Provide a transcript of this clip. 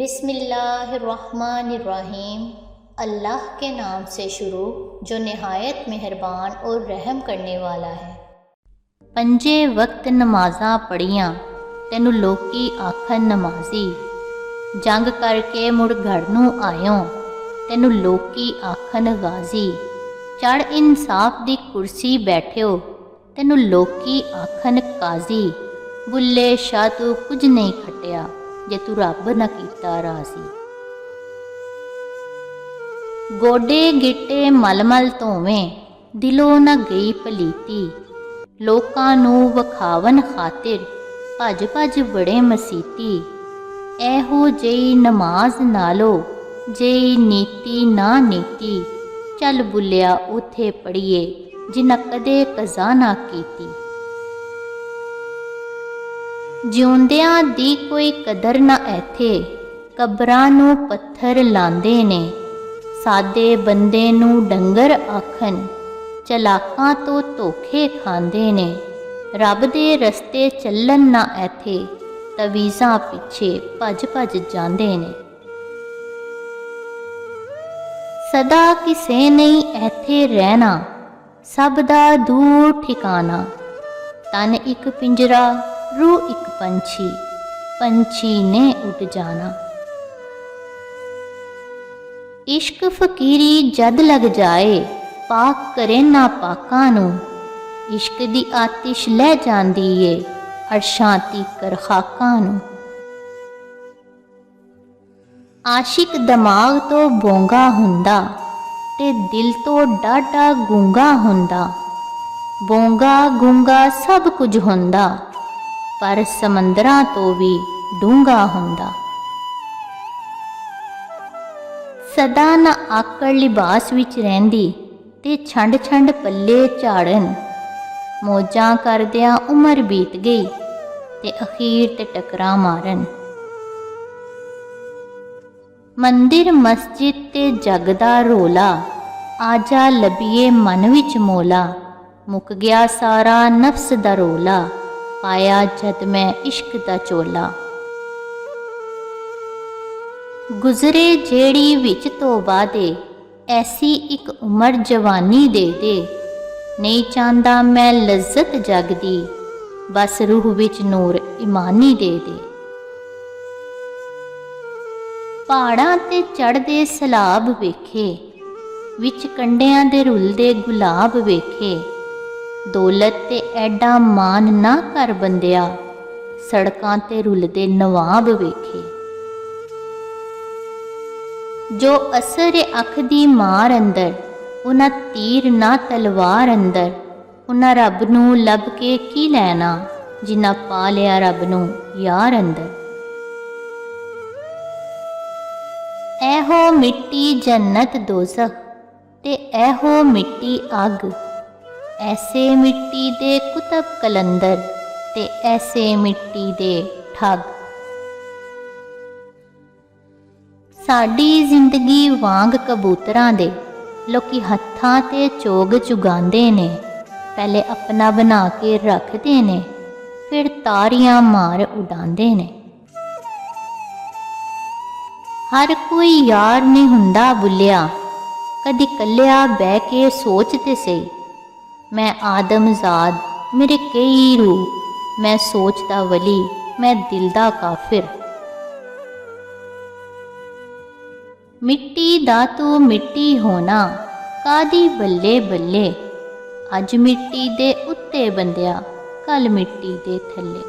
बिस्मिल्लाहिर्रहमानिर्रहीम। अल्लाह के नाम से शुरू जो नहायत मेहरबान और रहम करने वाला है। पंजे वक्त नमाज़ां पढ़ियां तैनूं लोकी आखन नमाजी, जंग करके मुड़ घर नूं आयों तैनूं लोकी आखन गाजी। चढ़ इंसाफ दी कुर्सी बैठियो तैनूं लोकी आखन काजी। बुल्ले शाह तू कुछ नहीं खटिया जे तू रब न कीता राजी। गोडे गिट्टे मल मल धोवें दिलों न गई पलीती, लोकां नूं वखावन खातिर भज भज बड़े मसीती। एहो जेही नमाज नालो जेही नीति ना नीति, चल बुलिया उथे पढ़िए जिन्ना कदे कज़ा ना कीती। जिउंदियां दी कोई कदर ना ऐथे, कबरां नूं पत्थर लांदे ने। सादे बंदे नूं डंगर आखन, चलाकां तो धोखे खांदे ने। रब दे रस्ते चलन ना ऐथे, तवीज़ां पिछे भज भज जांदे ने। सदा किसे नहीं ऐथे रहना, सब दा दूर ठिकाना। तन एक पिंजरा रूह एक पंछी, पंछी ने उड़ जाना। इश्क फकीरी जद लग जाए, पाक करे ना पाकां नूं। इश्क दी आतिश लै जांदी ए अरशां तीकर खाकां नूं। आशिक दिमाग तो बोंगा हुंदा ते दिल तो डाढा गूंगा हुंदा। बोंगा गूंगा सब कुछ हुंदा, पर समंदरां तो भी डूंगा हुंदा। सदा न आकड़ लिबास विच रहिंदी ते छंड छंड पल्ले झाड़न। मौजां करदियां उमर बीत गई ते अखीर ते टकरां मारन। मंदिर मस्जिद ते जगदा रोला, आजा लभिए मन विच मोला। मुक गया सारा नफ्स दा रोला, पाया जद मैं इश्क दा चोला। गुजरे जेड़ी विच तोबा दे, ऐसी एक उमर जवानी दे दे। नहीं चाहता मैं लज्जत जग दी, बस रूह विच नूर ईमानी दे दे। पहाड़ां ते चढ़दे सैलाब वेखे, विच कंडियां दे रुलदे गुलाब वेखे। दौलत ते ऐडा मान ना कर बंदिया, सड़कां ते रुलदे नवाब वेखे। जो असर अख दी मार अंदर, उन्हां तीर ना तलवार अंदर। उन्हां रब नूं लब के की लैना, जिन्हां पा लिया रब नूं यार अंदर। ऐहो मिट्टी जन्नत दोज़ख ते ऐहो मिट्टी अग। ऐसे मिट्टी दे कुतब कलंदर ते ऐसे मिट्टी दे ठग। साडी जिंदगी वांग कबूतरां दे, लोकी हत्थां ते चोग चुगांदे ने। पहले अपना बना के रखदे ने, फिर तारियां मार उड़ांदे ने। हर कोई यार नहीं हुंदा बुलिया, कदी कल्लिया बह के सोच ते सही। मैं आदमजाद मेरे कई रूह, मैं सोच दा वली मैं दिल दा काफिर। मिट्टी दा तू मिट्टी होना, कादी बल्ले बल्ले। अज मिट्टी दे उत्ते बंदिया, कल मिट्टी दे थल्ले।